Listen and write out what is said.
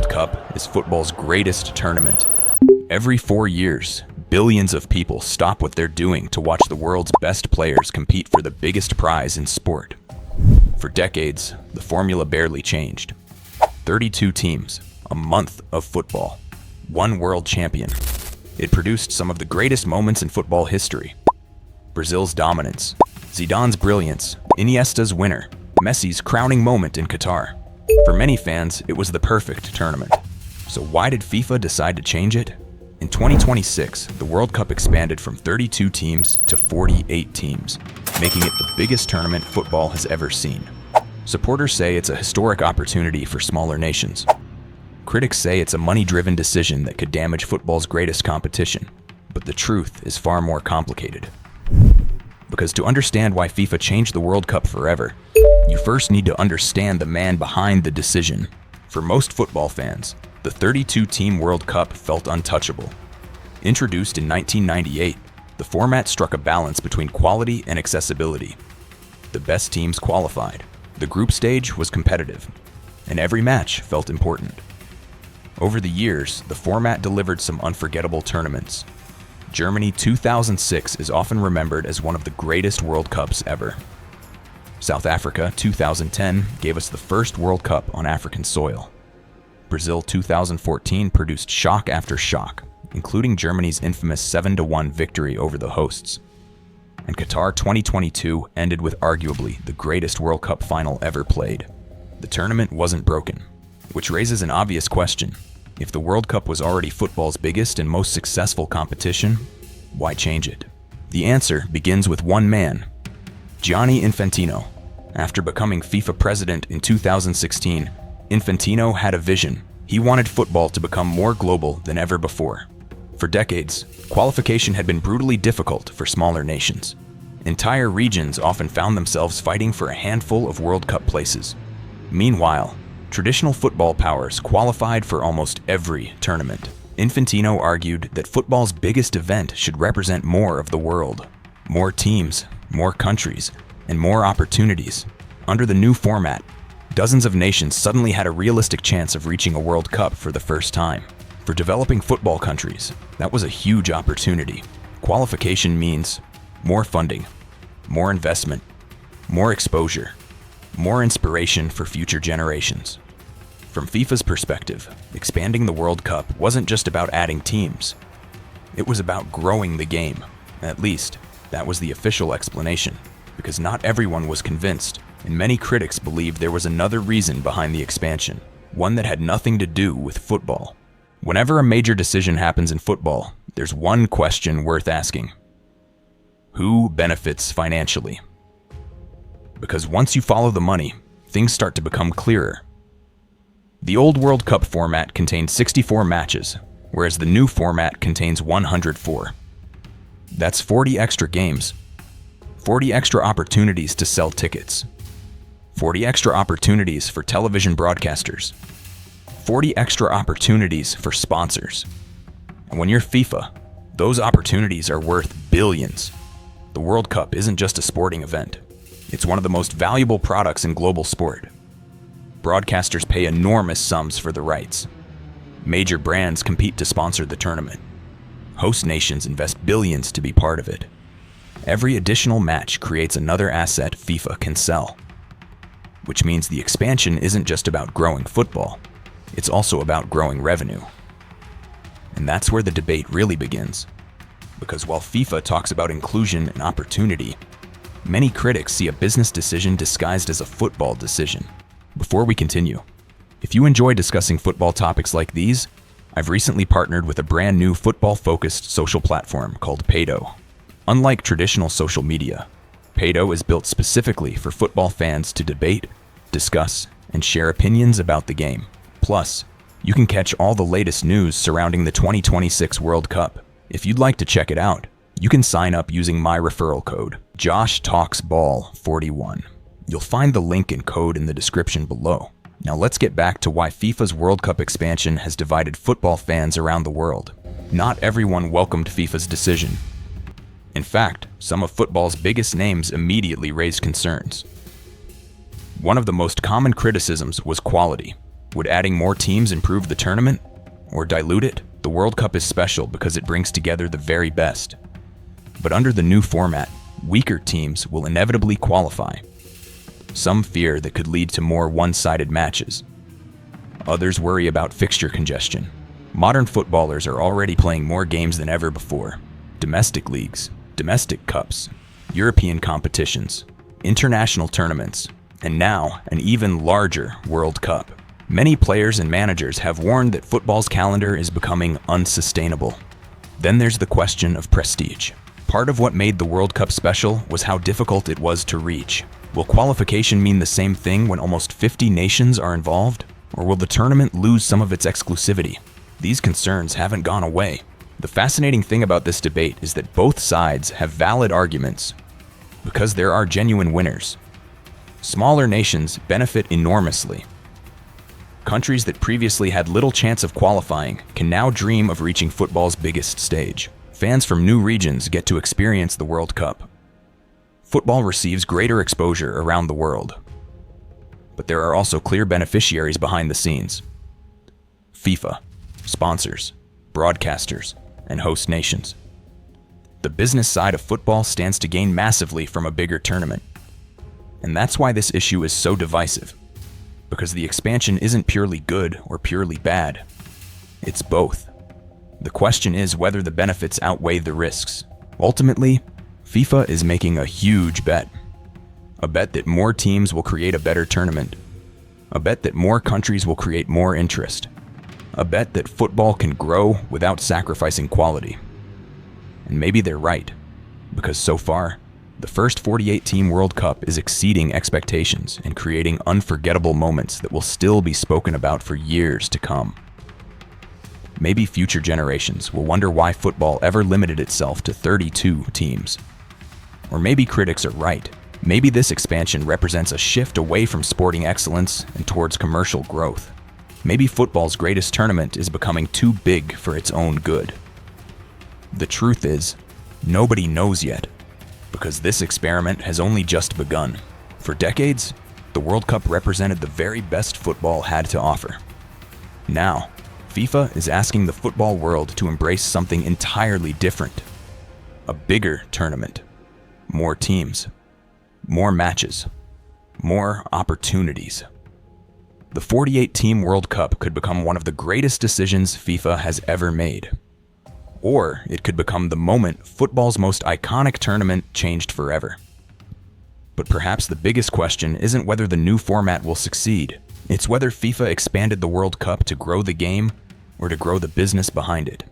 World Cup is football's greatest tournament. Every 4 years, billions of people stop what they're doing to watch the world's best players compete for the biggest prize in sport. For decades, the formula barely changed. 32 teams, a month of football, one world champion. It produced some of the greatest moments in football history. Brazil's dominance, Zidane's brilliance, Iniesta's winner, Messi's crowning moment in Qatar. For many fans, it was the perfect tournament. So why did FIFA decide to change it? In 2026, the World Cup expanded from 32 teams to 48 teams, making it the biggest tournament football has ever seen. Supporters say it's a historic opportunity for smaller nations. Critics say it's a money-driven decision that could damage football's greatest competition. But the truth is far more complicated. Because to understand why FIFA changed the World Cup forever, you first need to understand the man behind the decision. For most football fans, the 32-team World Cup felt untouchable. Introduced in 1998, the format struck a balance between quality and accessibility. The best teams qualified, the group stage was competitive, and every match felt important. Over the years, the format delivered some unforgettable tournaments. Germany 2006 is often remembered as one of the greatest World Cups ever. South Africa 2010 gave us the first World Cup on African soil. Brazil 2014 produced shock after shock, including Germany's infamous 7-1 victory over the hosts. And Qatar 2022 ended with arguably the greatest World Cup final ever played. The tournament wasn't broken, which raises an obvious question. If the World Cup was already football's biggest and most successful competition, why change it? The answer begins with one man, Gianni Infantino. After becoming FIFA president in 2016, Infantino had a vision. He wanted football to become more global than ever before. For decades, qualification had been brutally difficult for smaller nations. Entire regions often found themselves fighting for a handful of World Cup places. Meanwhile, traditional football powers qualified for almost every tournament. Infantino argued that football's biggest event should represent more of the world. More teams, more countries, and more opportunities. Under the new format, dozens of nations suddenly had a realistic chance of reaching a World Cup for the first time. For developing football countries, that was a huge opportunity. Qualification means more funding, more investment, more exposure, more inspiration for future generations. From FIFA's perspective, expanding the World Cup wasn't just about adding teams. It was about growing the game. At least, that was the official explanation. Because not everyone was convinced, and many critics believed there was another reason behind the expansion, one that had nothing to do with football. Whenever a major decision happens in football, there's one question worth asking. Who benefits financially? Because once you follow the money, things start to become clearer. The old World Cup format contained 64 matches, whereas the new format contains 104. That's 40 extra games, 40 extra opportunities to sell tickets, 40 extra opportunities for television broadcasters, 40 extra opportunities for sponsors. And when you're FIFA, those opportunities are worth billions. The World Cup isn't just a sporting event. It's one of the most valuable products in global sport. Broadcasters pay enormous sums for the rights. Major brands compete to sponsor the tournament. Host nations invest billions to be part of it. Every additional match creates another asset FIFA can sell. Which means the expansion isn't just about growing football, it's also about growing revenue. And that's where the debate really begins. Because while FIFA talks about inclusion and opportunity, many critics see a business decision disguised as a football decision. Before we continue, if you enjoy discussing football topics like these, I've recently partnered with a brand new football-focused social platform called Paydo. Unlike traditional social media, Paydo is built specifically for football fans to debate, discuss, and share opinions about the game. Plus, you can catch all the latest news surrounding the 2026 World Cup. If you'd like to check it out, you can sign up using my referral code, JoshTalksBall41. You'll find the link and code in the description below. Now let's get back to why FIFA's World Cup expansion has divided football fans around the world. Not everyone welcomed FIFA's decision. In fact, some of football's biggest names immediately raised concerns. One of the most common criticisms was quality. Would adding more teams improve the tournament or dilute it? The World Cup is special because it brings together the very best. But under the new format, weaker teams will inevitably qualify. Some fear that could lead to more one-sided matches. Others worry about fixture congestion. Modern footballers are already playing more games than ever before. Domestic leagues, domestic cups, European competitions, international tournaments, and now an even larger World Cup. Many players and managers have warned that football's calendar is becoming unsustainable. Then there's the question of prestige. Part of what made the World Cup special was how difficult it was to reach. Will qualification mean the same thing when almost 50 nations are involved? Or will the tournament lose some of its exclusivity? These concerns haven't gone away. The fascinating thing about this debate is that both sides have valid arguments because there are genuine winners. Smaller nations benefit enormously. Countries that previously had little chance of qualifying can now dream of reaching football's biggest stage. Fans from new regions get to experience the World Cup. Football receives greater exposure around the world. But there are also clear beneficiaries behind the scenes. FIFA, sponsors, broadcasters, and host nations. The business side of football stands to gain massively from a bigger tournament. And that's why this issue is so divisive. Because the expansion isn't purely good or purely bad. It's both. The question is whether the benefits outweigh the risks. Ultimately, FIFA is making a huge bet. A bet that more teams will create a better tournament. A bet that more countries will create more interest. A bet that football can grow without sacrificing quality. And maybe they're right, because so far, the first 48-team World Cup is exceeding expectations and creating unforgettable moments that will still be spoken about for years to come. Maybe future generations will wonder why football ever limited itself to 32 teams. Or maybe critics are right. Maybe this expansion represents a shift away from sporting excellence and towards commercial growth. Maybe football's greatest tournament is becoming too big for its own good. The truth is, nobody knows yet, because this experiment has only just begun. For decades, the World Cup represented the very best football had to offer. Now, FIFA is asking the football world to embrace something entirely different. A bigger tournament. More teams. More matches. More opportunities. The 48-team World Cup could become one of the greatest decisions FIFA has ever made. Or it could become the moment football's most iconic tournament changed forever. But perhaps the biggest question isn't whether the new format will succeed. It's whether FIFA expanded the World Cup to grow the game or to grow the business behind it.